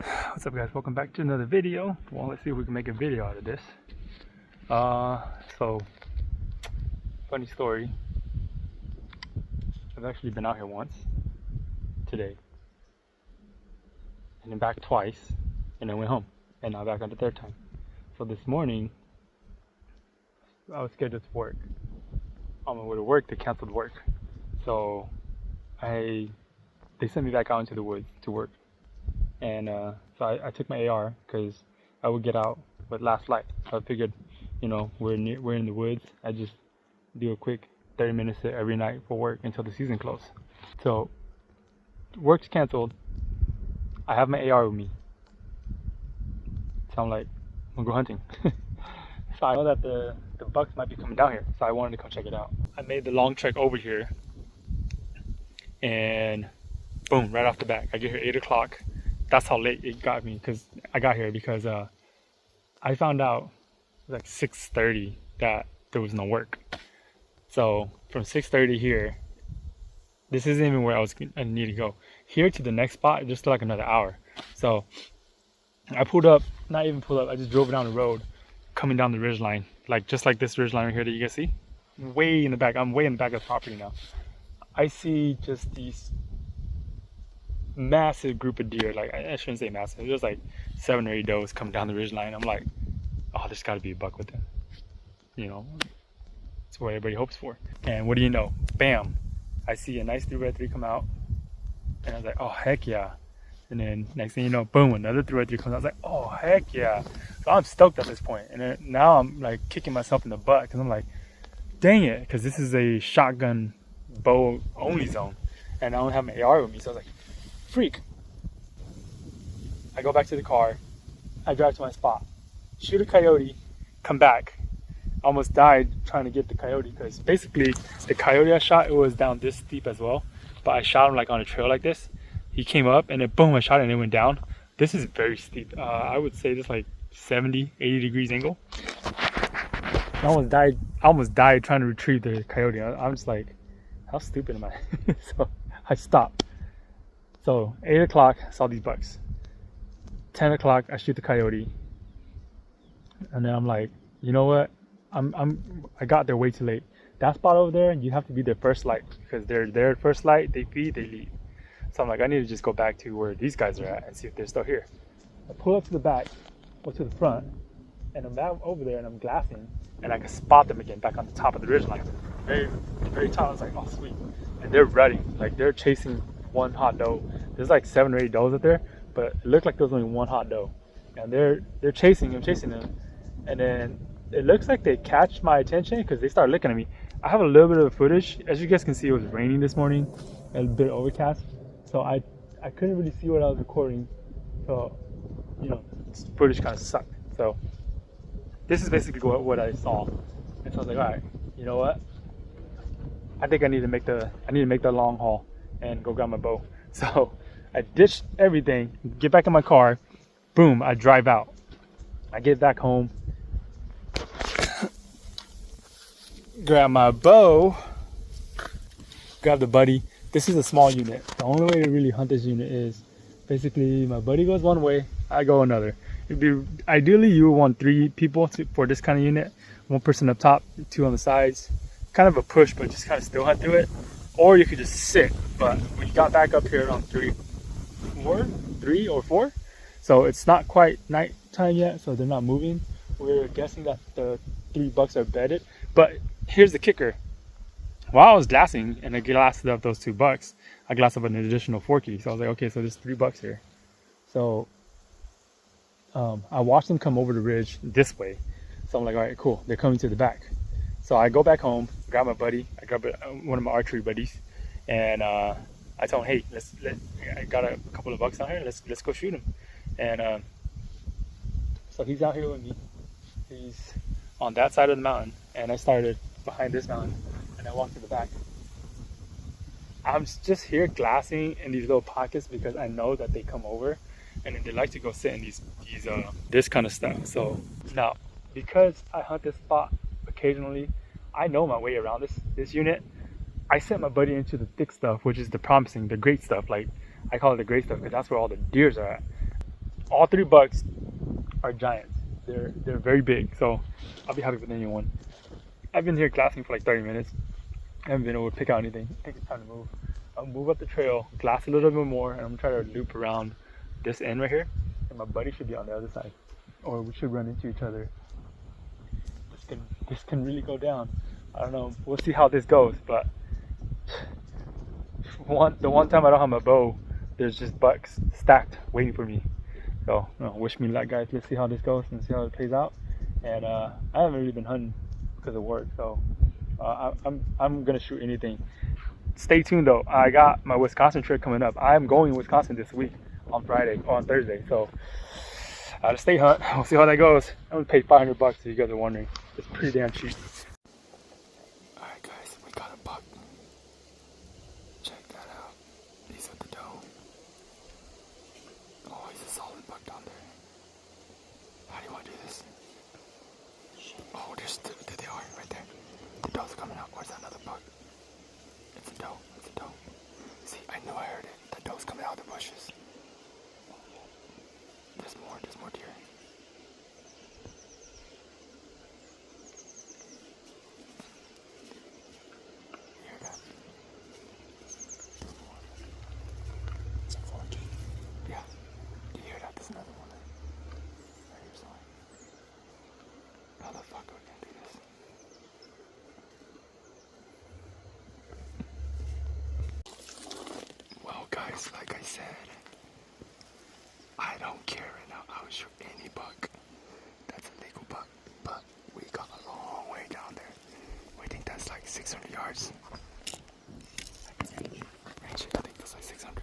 What's up, guys? Welcome back to another video. Well, let's see if we can make a video out of this. So funny story, I've actually been out here once today and then back twice and then went home and now back on the third time. So this morning I was scheduled to work. On my way to work, they canceled work, so they sent me back out into the woods to work. And so I took my AR because I would get out with last flight. So I figured, you know, we're in the woods. I just do a quick 30 minutes every night for work until the season closes. So work's canceled. I have my AR with me. So I'm like, I'm gonna go hunting. So I know that the bucks might be coming down here. So I wanted to come check it out. I made the long trek over here, and boom, right off the bat, I get here 8 o'clock. That's how late it got me, because I got here because I found out like 6:30 that there was no work. So from 6:30 here, this isn't even where I need to go. Here to the next spot, just like another hour. So I pulled up, not even pulled up, I just drove down the road, coming down the ridge line, like just like this ridge line right here that you guys see. Way in the back, I'm way in the back of the property now. I see just these massive group of deer. Like, I shouldn't say massive, it was like 7 or 8 does coming down the ridge line. I'm like, oh, there's got to be a buck with them, you know. That's what everybody hopes for. And what do you know, bam, I see a nice 3x3 come out, and I was like, oh heck yeah. And then next thing you know, boom, another 3x3 comes out. I was like, oh heck yeah. So I'm stoked at this point. And then now I'm like kicking myself in the butt because I'm like, dang it, because this is a shotgun bow only zone and I don't have my AR with me. So I was like, freak. I go back to the car, I drive to my spot, shoot a coyote, come back. Almost died trying to get the coyote, because basically the coyote I shot, it was down this steep as well, but I shot him like on a trail like this. He came up and then boom, I shot it and it went down. This is very steep. I would say this like 70, 80 degrees angle. I almost died trying to retrieve the coyote. I'm just like, how stupid am I? So I stopped. So 8 o'clock, I saw these bucks. 10 o'clock, I shoot the coyote. And then I'm like, you know what? I got there way too late. That spot over there, you have to be their first light, because they're their first light, they feed, they leave. So I'm like, I need to just go back to where these guys are at and see if they're still here. I pull up to the back, or to the front, and I'm back over there and I'm glassing, and I can spot them again back on the top of the ridgeline. Very, very tall. I was like, oh sweet. And they're running, like they're chasing one hot doe. There's like 7 or 8 does up there, but it looked like there was only one hot doe. And they're chasing him, and then it looks like they catch my attention because they start looking at me. I have a little bit of footage. As you guys can see, it was raining this morning, a bit overcast, so I couldn't really see what I was recording. So, you know, footage kind of sucked. So this is basically what I saw, and so I was like, all right, you know what? I think I need to make the long haul and go grab my bow. So I ditched everything, get back in my car, boom, I drive out. I get back home, grab my bow, grab the buddy. This is a small unit. The only way to really hunt this unit is basically my buddy goes one way, I go another. It'd be ideally you would want 3 people for this kind of unit. 1 person up top, 2 on the sides. Kind of a push, but just kind of still hunt through it. Or you could just sit. But we got back up here around 3 or 4. So it's not quite nighttime yet, so they're not moving. We're guessing that the 3 bucks are bedded. But here's the kicker. While I was glassing and I glassed up those 2 bucks, I glassed up an additional 4 keys. So I was like, okay, so there's 3 bucks here. So I watched them come over the ridge this way. So I'm like, all right, cool. They're coming to the back. So I go back home, grab my buddy. I grab one of my archery buddies, and I tell him, hey, I got a couple of bucks out here. Let's go shoot him. And so he's out here with me. He's on that side of the mountain, and I started behind this mountain, and I walked to the back. I'm just here glassing in these little pockets because I know that they come over, and then they like to go sit in this kind of stuff. So now, because I hunt this spot occasionally, I know my way around this unit. I sent my buddy into the thick stuff, which is the promising, the great stuff. Like, I call it the great stuff because that's where all the deers are at. all 3 bucks are giants. They're very big, so I'll be happy with anyone. I've been here glassing for like 30 minutes. I haven't been able to pick out anything. I think it's time to move. I'll move up the trail, glass a little bit more, and I'm gonna try to loop around this end right here. And my buddy should be on the other side, or we should run into each other. This can really go down. I don't know. We'll see how this goes. But the one time I don't have my bow, there's just bucks stacked waiting for me. So wish me luck, guys. Let's see how this goes and see how it plays out. And I haven't really been hunting because of work, so I'm gonna shoot anything. Stay tuned though. I got my Wisconsin trip coming up. I'm going to Wisconsin this week on Thursday. So to stay hunt. We'll see how that goes. I'm gonna pay $500 if you guys are wondering. It's pretty damn cheap. Alright guys, we got a buck. Check that out. He's with the doe. Oh, he's a solid buck down there. How do you want to do this? Oh, there they are, right there. The doe's coming out. Where's that another buck? It's a doe. It's a doe. See, I knew I heard it. The doe's coming out of the bushes. There's more deer. You hear that? It's a 14. Yeah. Do you hear that? There's another one. Right here somewhere. How the fuck are we gonna do this? Well, guys, like I said, I don't care right now. I would shoot any buck. That's a legal buck. But we got a long way down there. We think that's like 600 yards. Range, I think that's like 600.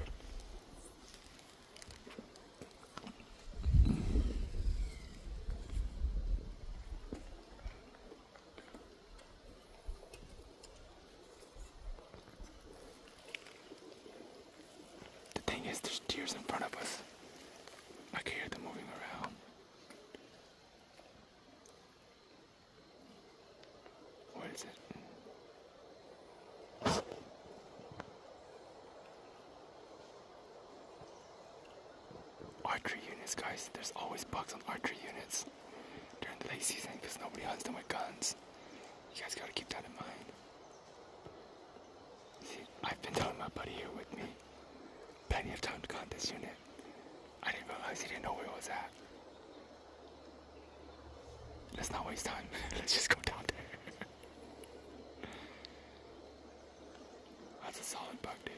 The thing is, there's deers in front of us. I can hear them moving around. What is it? Archery units, guys. There's always bugs on archery units during the late season because nobody hunts them with guns. You guys gotta keep that in mind. See, I've been telling my buddy here with me plenty of time to hunt this unit. I didn't realize he didn't know where it was at. Let's not waste time. Let's just go down there. That's a solid buck, dude.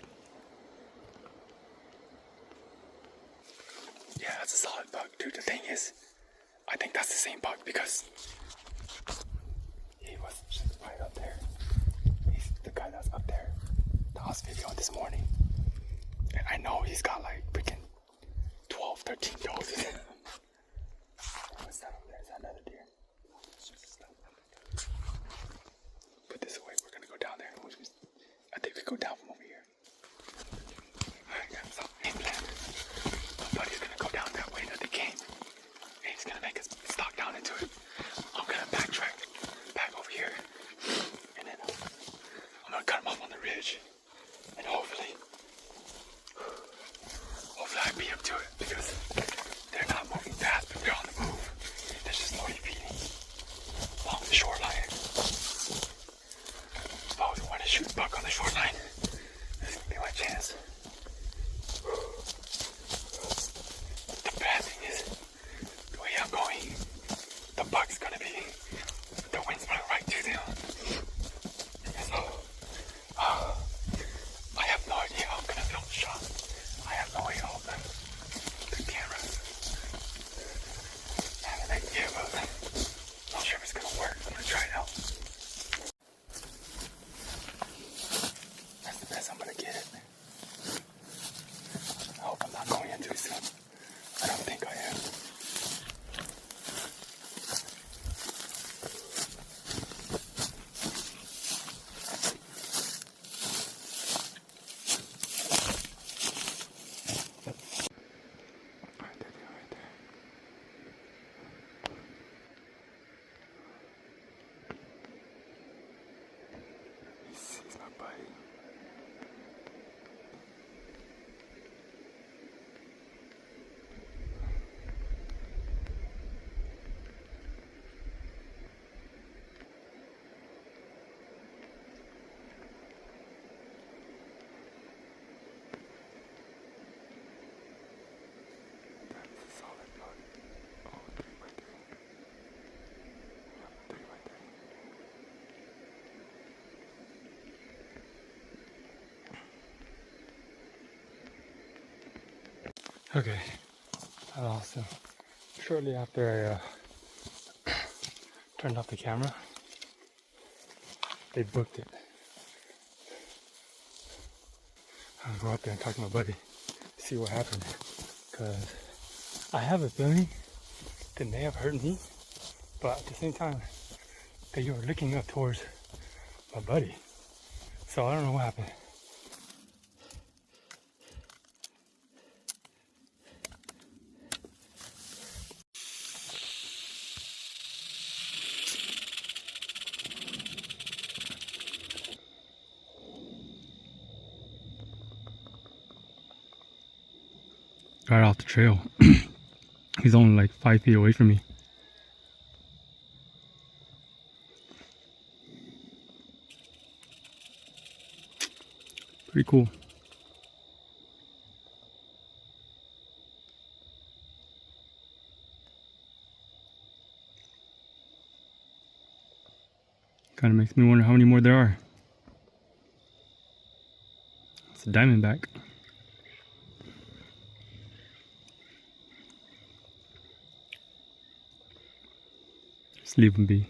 Yeah, that's a solid buck, dude. The thing is, I think that's the same buck because he was just right up there. He's the guy that's up there that I was videoing this morning. And I know he's got like freaking 12, 13 does. What's that over there? Is that another deer? Put this away. We're gonna go down there. I think we go down from over here. Alright, guys, so game plan. My buddy's gonna go down that way that they came. And he's gonna make us stalk down into it. I'm gonna backtrack back over here. And then I'm gonna cut him off on the ridge. And hopefully I'd be up to it because they're not moving fast, but they're on the move. They're just slowly feeding along the shoreline. If I was want to shoot a buck on the shoreline, this is gonna be my chance. The bad thing is, the way I'm going, the buck's gonna be, the wind's blowing right to them. So, I have no idea how I'm gonna film the shot. I have no way to hold the camera. Okay, so shortly after I turned off the camera, they booked it. I'll go up there and talk to my buddy, see what happened. Because I have a feeling they may have hurt me, but at the same time, they were looking up towards my buddy. So I don't know what happened. Right off the trail. He's only like 5 feet away from me. Pretty cool. Kind of makes me wonder how many more there are. It's a diamondback. Just leave them be.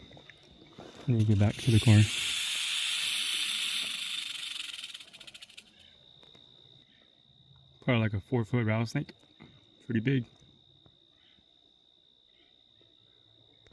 I need to get back to the car. Probably like a 4-foot rattlesnake. Pretty big.